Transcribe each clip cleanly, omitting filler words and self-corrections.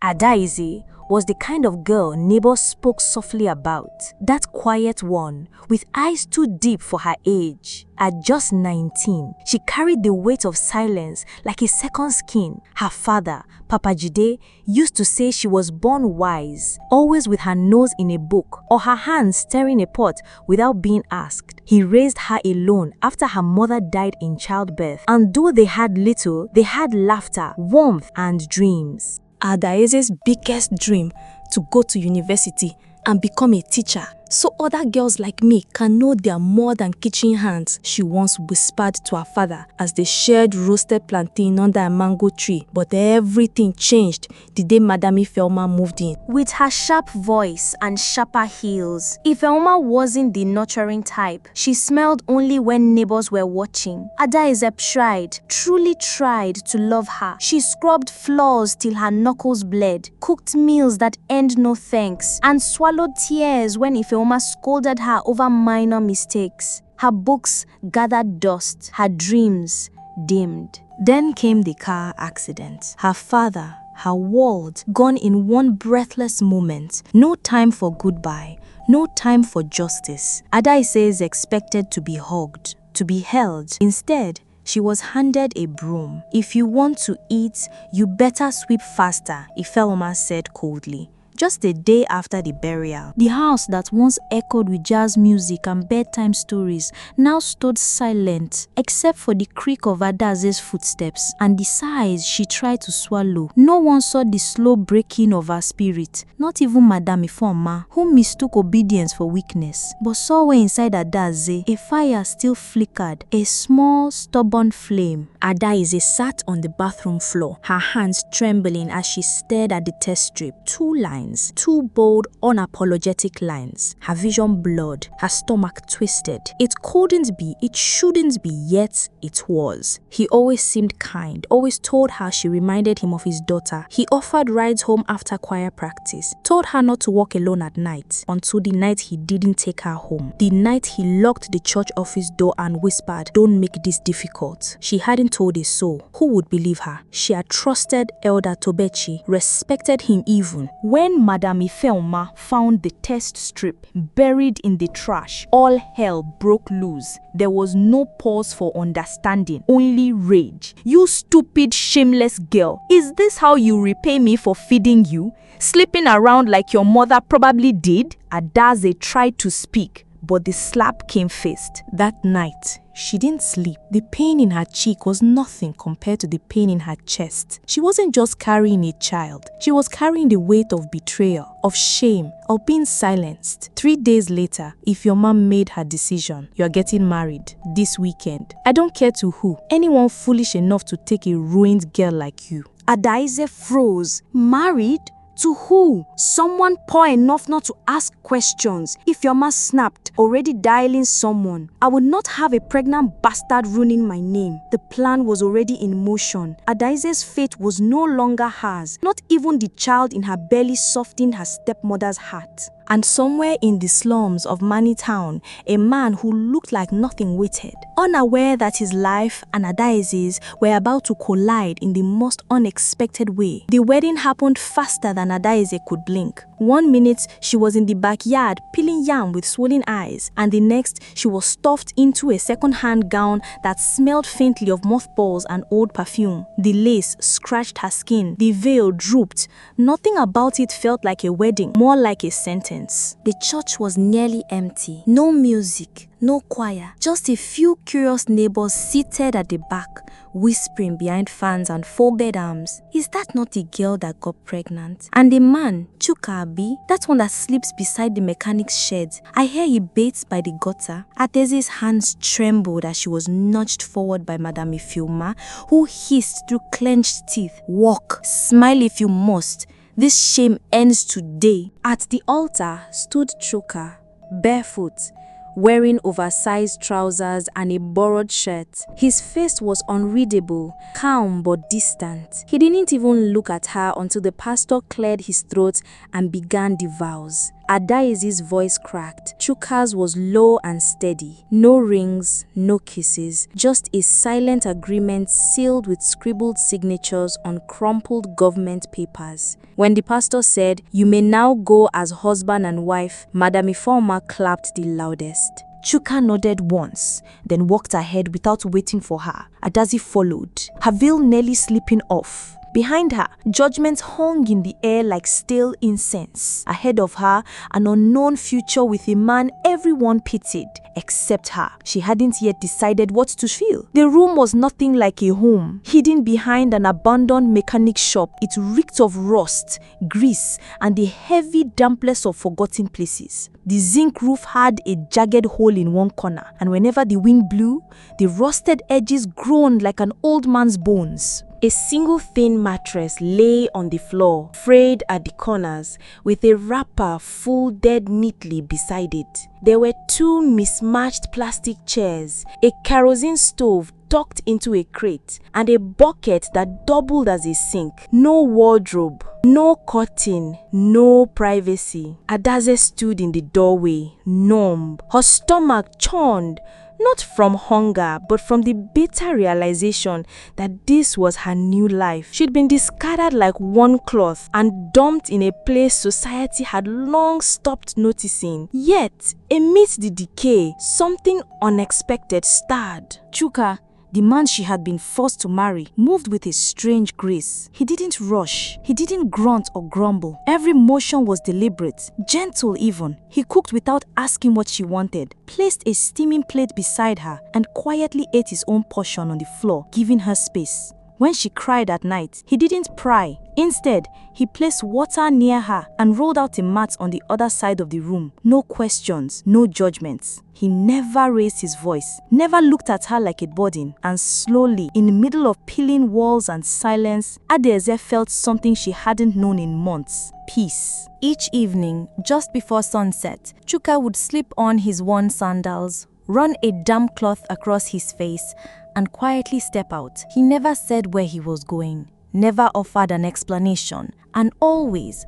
Adaeze was the kind of girl neighbors spoke softly about. That quiet one, with eyes too deep for her age. At just 19, she carried the weight of silence like a second skin. Her father, Papa Jide, used to say she was born wise, always with her nose in a book or her hands stirring a pot without being asked. He raised her alone after her mother died in childbirth, and though they had little, they had laughter, warmth, and dreams. Adaeze's biggest dream to go to university and become a teacher, so other girls like me can know they are more than kitchen hands, she once whispered to her father as they shared roasted plantain under a mango tree. But everything changed the day Madame Ifeoma moved in. With her sharp voice and sharper heels, Ifeoma wasn't the nurturing type. She smelled only when neighbors were watching. Adaeze tried, truly tried to love her. She scrubbed floors till her knuckles bled, cooked meals that earned no thanks, and swallowed tears when Ifeoma scolded her over minor mistakes. Her books gathered dust, her dreams dimmed. Then came the car accident. Her father, her world, gone in one breathless moment. No time for goodbye, no time for justice. Adaeze is expected to be hugged, to be held. Instead, she was handed a broom. If you want to eat, you better sweep faster, Ifeoma said coldly. Just a day after the burial, the house that once echoed with jazz music and bedtime stories now stood silent, except for the creak of Adaze's footsteps and the sighs she tried to swallow. No one saw the slow breaking of her spirit, not even Madame Ifeoma, who mistook obedience for weakness, but saw where inside Adaeze a fire still flickered, a small, stubborn flame. Adaeze sat on the bathroom floor, her hands trembling as she stared at the test strip. 2 lines, 2 bold, unapologetic lines. Her vision blurred, her stomach twisted. It couldn't be, it shouldn't be, yet it was. He always seemed kind, always told her she reminded him of his daughter. He offered rides home after choir practice, told her not to walk alone at night, until the night he didn't take her home. The night he locked the church office door and whispered, "Don't make this difficult." She hadn't told a soul. Who would believe her? She had trusted Elder Tobechi, respected him even. When Madame Ifeoma found the test strip buried in the trash, all hell broke loose. There was no pause for understanding, only rage. "You stupid, shameless girl. Is this how you repay me for feeding you? Sleeping around like your mother probably did?" Adaeze tried to speak, but the slap came first. That night, she didn't sleep. The pain in her cheek was nothing compared to the pain in her chest. She wasn't just carrying a child. She was carrying the weight of betrayal, of shame, of being silenced. 3 days later, if your mom made her decision, "You're getting married this weekend," I don't care to who, anyone foolish enough to take a ruined girl like you. Adaeze froze. Married? To who? Someone poor enough not to ask questions. Ifeoma snapped, already dialing someone. "I would not have a pregnant bastard ruining my name." The plan was already in motion. Adaeze's fate was no longer hers. Not even the child in her belly softened her stepmother's heart. And somewhere in the slums of Mani Town, a man who looked like nothing waited, unaware that his life and Adaeze's were about to collide in the most unexpected way. The wedding happened faster than Adaeze could blink. 1 minute, she was in the backyard peeling yam with swollen eyes, and the next, she was stuffed into a second-hand gown that smelled faintly of mothballs and old perfume. The lace scratched her skin, the veil drooped. Nothing about it felt like a wedding, more like a sentence. The church was nearly empty. No music, no choir, just a few curious neighbors seated at the back, whispering behind fans and folded arms. "Is that not the girl that got pregnant? And the man, Chuka Abi, that one that sleeps beside the mechanic's shed? I hear he bathes by the gutter." Adeze's hands trembled as she was nudged forward by Madame Ifeoma, who hissed through clenched teeth, "Walk, smile if you must. This shame ends today." At the altar stood Chuka, barefoot, wearing oversized trousers and a borrowed shirt. His face was unreadable, calm but distant. He didn't even look at her until the pastor cleared his throat and began the vows. Adaeze's voice cracked. Chuka's was low and steady. No rings, no kisses, just a silent agreement sealed with scribbled signatures on crumpled government papers. When the pastor said, "You may now go as husband and wife," Madam Ifeoma clapped the loudest. Chuka nodded once, then walked ahead without waiting for her. Adaeze followed, her veil nearly slipping off. Behind her, judgment hung in the air like stale incense. Ahead of her, an unknown future with a man everyone pitied, except her. She hadn't yet decided what to feel. The room was nothing like a home. Hidden behind an abandoned mechanic shop, it reeked of rust, grease, and the heavy dampness of forgotten places. The zinc roof had a jagged hole in one corner, and whenever the wind blew, the rusted edges groaned like an old man's bones. A single thin mattress lay on the floor, frayed at the corners, with a wrapper folded neatly beside it. There were two mismatched plastic chairs, a kerosene stove tucked into a crate, and a bucket that doubled as a sink. No wardrobe, no curtain, no privacy. Adaeze stood in the doorway, numb, her stomach churned, not from hunger, but from the bitter realization that this was her new life. She'd been discarded like one cloth and dumped in a place society had long stopped noticing. Yet, amidst the decay, something unexpected stirred. Chuka, the man she had been forced to marry, moved with a strange grace. He didn't rush. He didn't grunt or grumble. Every motion was deliberate, gentle even. He cooked without asking what she wanted, placed a steaming plate beside her, and quietly ate his own portion on the floor, giving her space. When she cried at night, he didn't pry. Instead, he placed water near her and rolled out a mat on the other side of the room. No questions, no judgments. He never raised his voice, never looked at her like a burden, and slowly, in the middle of peeling walls and silence, Adaeze felt something she hadn't known in months: peace. Each evening, just before sunset, Chuka would slip on his worn sandals, run a damp cloth across his face, and quietly step out. He never said where he was going, never offered an explanation, and always,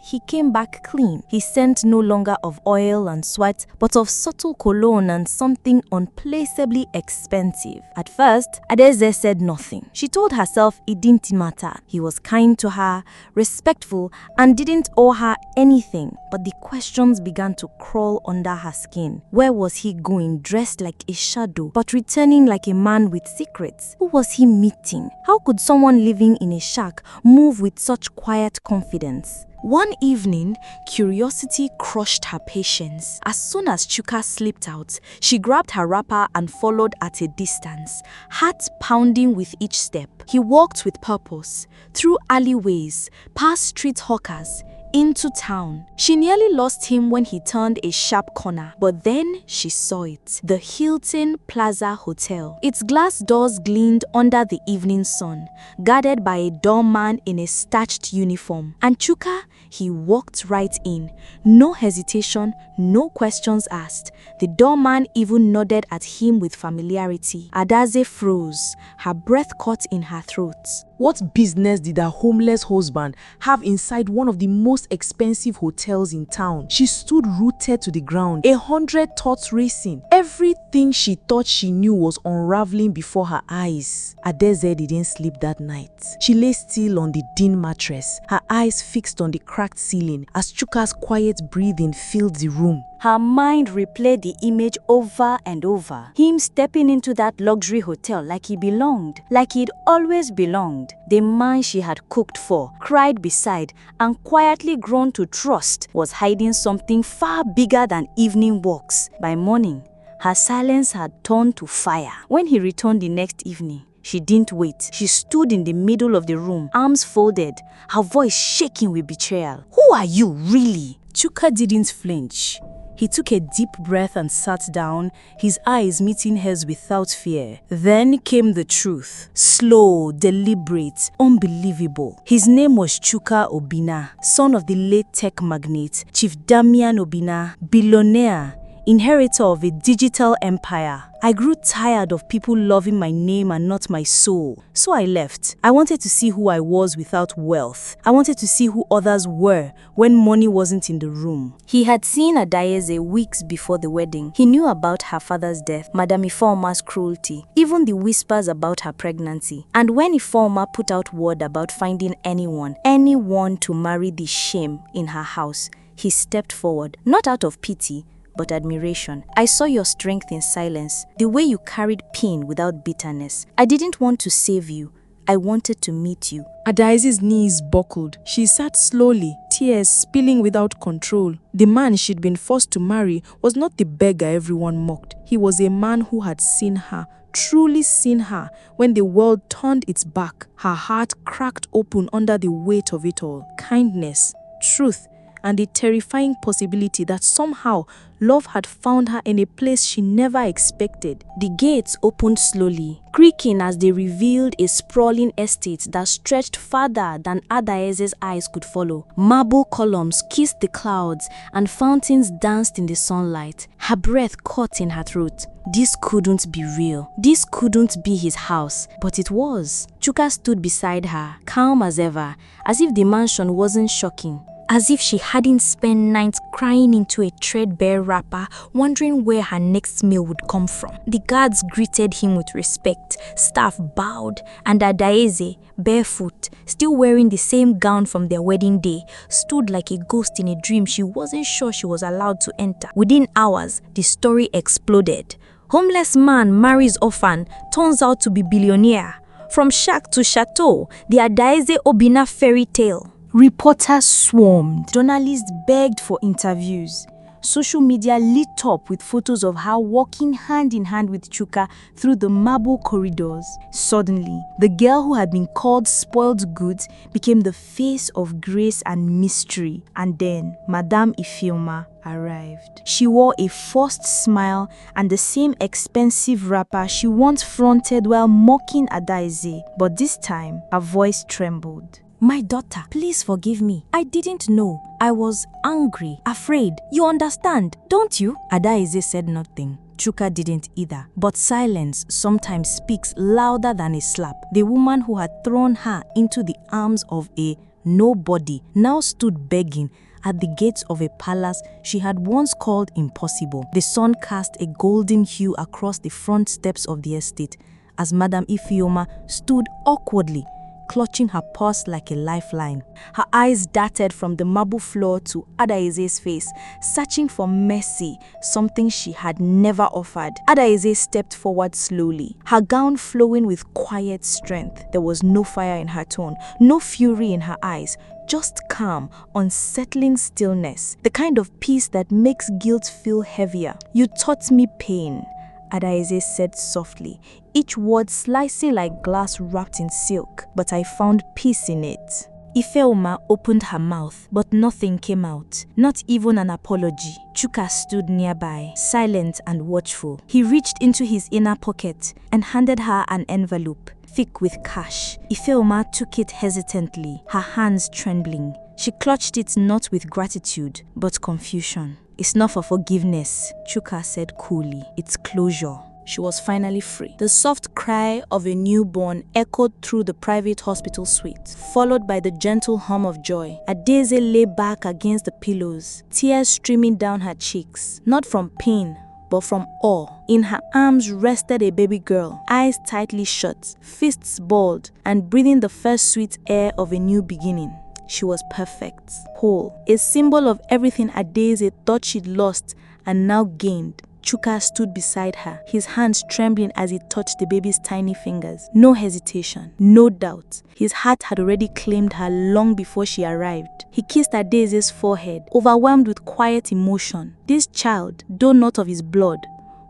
he came back clean. His scent no longer of oil and sweat, but of subtle cologne and something unplaceably expensive. At first, Adaeze said nothing. She told herself it didn't matter. He was kind to her, respectful, and didn't owe her anything. But the questions began to crawl under her skin. Where was he going, dressed like a shadow, but returning like a man with secrets? Who was he meeting? How could someone living in a shack move with such quiet confidence? One evening, curiosity crushed her patience. As soon as Chuka slipped out, she grabbed her wrapper and followed at a distance, heart pounding with each step. He walked with purpose, through alleyways, past street hawkers, into town. She nearly lost him when he turned a sharp corner, but then she saw it. The Hilton Plaza Hotel. Its glass doors gleamed under the evening sun, guarded by a doorman in a starched uniform. And Chuka, he walked right in. No hesitation, no questions asked. The doorman even nodded at him with familiarity. Adaeze froze, her breath caught in her throat. What business did her homeless husband have inside one of the most expensive hotels in town? She stood rooted to the ground, 100 thoughts racing. Everything she thought she knew was unraveling before her eyes. Adaeze didn't sleep that night. She lay still on the din mattress, her eyes fixed on the cracked ceiling as Chuka's quiet breathing filled the room. Her mind replayed the image over and over. Him stepping into that luxury hotel like he belonged, like he'd always belonged. The man she had cooked for, cried beside, and quietly grown to trust was hiding something far bigger than evening walks. By morning, her silence had turned to fire. When he returned the next evening, she didn't wait. She stood in the middle of the room, arms folded, her voice shaking with betrayal. "Who are you, really?" Chuka didn't flinch. He took a deep breath and sat down, his eyes meeting hers without fear. Then came the truth. Slow, deliberate, unbelievable. His name was Chuka Obinna, son of the late tech magnate, Chief Damian Obinna, billionaire, inheritor of a digital empire. I grew tired of people loving my name and not my soul. So I left. I wanted to see who I was without wealth. I wanted to see who others were when money wasn't in the room. He had seen Adaeze weeks before the wedding. He knew about her father's death, Madam Ifeoma's cruelty, even the whispers about her pregnancy. And when Ifeoma put out word about finding anyone to marry the shame in her house, he stepped forward, not out of pity, but admiration. I saw your strength in silence, the way you carried pain without bitterness. I didn't want to save you. I wanted to meet you. Adaeze's knees buckled. She sat slowly, tears spilling without control. The man she'd been forced to marry was not the beggar everyone mocked. He was a man who had seen her, truly seen her, when the world turned its back. Her heart cracked open under the weight of it all. Kindness, truth, and the terrifying possibility that somehow love had found her in a place she never expected. The gates opened slowly, creaking as they revealed a sprawling estate that stretched farther than Adaeze's eyes could follow. Marble columns kissed the clouds and fountains danced in the sunlight. Her breath caught in her throat. This couldn't be real. This couldn't be his house. But it was. Chuka stood beside her, calm as ever, as if the mansion wasn't shocking. As if she hadn't spent nights crying into a threadbare wrapper, wondering where her next meal would come from. The guards greeted him with respect, staff bowed, and Adaeze, barefoot, still wearing the same gown from their wedding day, stood like a ghost in a dream she wasn't sure she was allowed to enter. Within hours, the story exploded. Homeless man marries orphan, turns out to be billionaire. From shack to chateau, the Adaeze Obinna fairy tale. Reporters swarmed. Journalists begged for interviews. Social media lit up with photos of her walking hand in hand with Chuka through the marble corridors. Suddenly, the girl who had been called spoiled goods became the face of grace and mystery. And then, Madame Ifeoma arrived. She wore a forced smile and the same expensive wrapper she once fronted while mocking Adaeze. But this time, her voice trembled. My daughter, please forgive me. I didn't know. I was angry, afraid. You understand, don't you? Adaeze said nothing. Chuka didn't either. But silence sometimes speaks louder than a slap. The woman who had thrown her into the arms of a nobody now stood begging at the gates of a palace she had once called impossible. The sun cast a golden hue across the front steps of the estate as Madame Ifeoma stood awkwardly, clutching her purse like a lifeline. Her eyes darted from the marble floor to Adaeze's face, searching for mercy, something she had never offered. Adaeze stepped forward slowly, her gown flowing with quiet strength. There was no fire in her tone, no fury in her eyes, just calm, unsettling stillness, the kind of peace that makes guilt feel heavier. You taught me pain, Adaeze said softly, each word slicing like glass wrapped in silk, but I found peace in it. Ifeoma opened her mouth, but nothing came out, not even an apology. Chuka stood nearby, silent and watchful. He reached into his inner pocket and handed her an envelope, thick with cash. Ifeoma took it hesitantly, her hands trembling. She clutched it not with gratitude, but confusion. It's not for forgiveness, Chuka said coolly. It's closure. She was finally free. The soft cry of a newborn echoed through the private hospital suite, followed by the gentle hum of joy. Adaeze lay back against the pillows, tears streaming down her cheeks, not from pain, but from awe. In her arms rested a baby girl, eyes tightly shut, fists balled, and breathing the first sweet air of a new beginning. She was perfect, whole, a symbol of everything Adaeze thought she'd lost and now gained. Chuka stood beside her, his hands trembling as he touched the baby's tiny fingers. No hesitation, no doubt. His heart had already claimed her long before she arrived. He kissed Adaeze's forehead, overwhelmed with quiet emotion. This child, though not of his blood,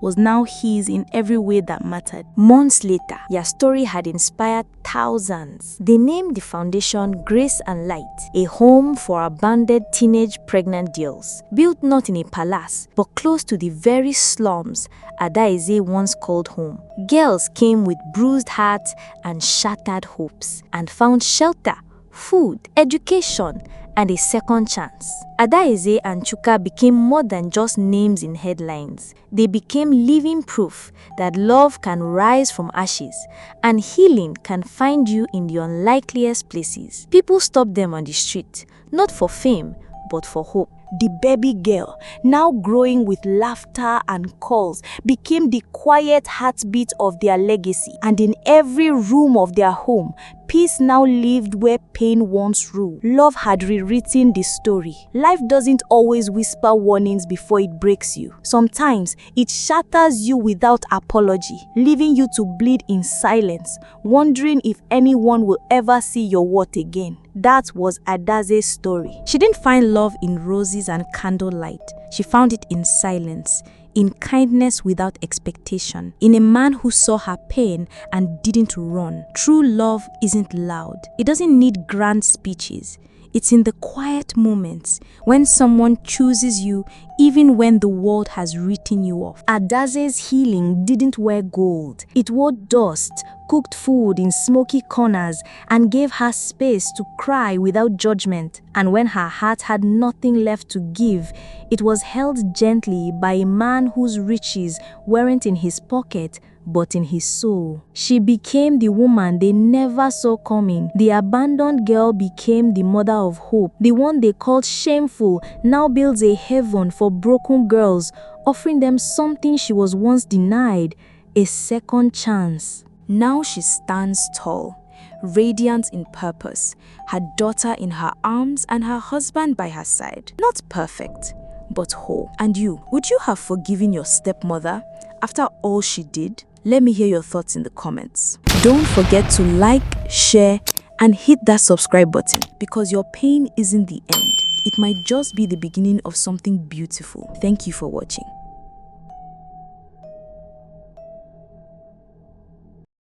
was now his in every way that mattered. Months later, their story had inspired thousands. They named the foundation Grace and Light, a home for abandoned teenage pregnant girls, built not in a palace, but close to the very slums Adaeze once called home. Girls came with bruised hearts and shattered hopes, and found shelter, food, education, and a second chance. Adaeze and Chuka became more than just names in headlines. They became living proof that love can rise from ashes and healing can find you in the unlikeliest places. People stopped them on the street, not for fame, but for hope. The baby girl, now growing with laughter and calls, became the quiet heartbeat of their legacy. And in every room of their home, peace now lived where pain once ruled. Love had rewritten the story. Life doesn't always whisper warnings before it breaks you. Sometimes it shatters you without apology, leaving you to bleed in silence, wondering if anyone will ever see your worth again. That was Adaze's story. She didn't find love in roses and candlelight. She found it in silence, in kindness without expectation, in a man who saw her pain and didn't run. True love isn't loud. It doesn't need grand speeches. It's in the quiet moments when someone chooses you even when the world has written you off. Adaze's healing didn't wear gold. It wore dust, cooked food in smoky corners, and gave her space to cry without judgment. And when her heart had nothing left to give, it was held gently by a man whose riches weren't in his pocket, but in his soul. She became the woman they never saw coming. The abandoned girl became the mother of hope. The one they called shameful now builds a heaven for broken girls, offering them something she was once denied, a second chance. Now she stands tall, radiant in purpose, her daughter in her arms and her husband by her side. Not perfect, but whole. And you, would you have forgiven your stepmother after all she did? Let me hear your thoughts in the comments. Don't forget to like, share, and hit that subscribe button, because your pain isn't the end. It might just be the beginning of something beautiful. Thank you for watching.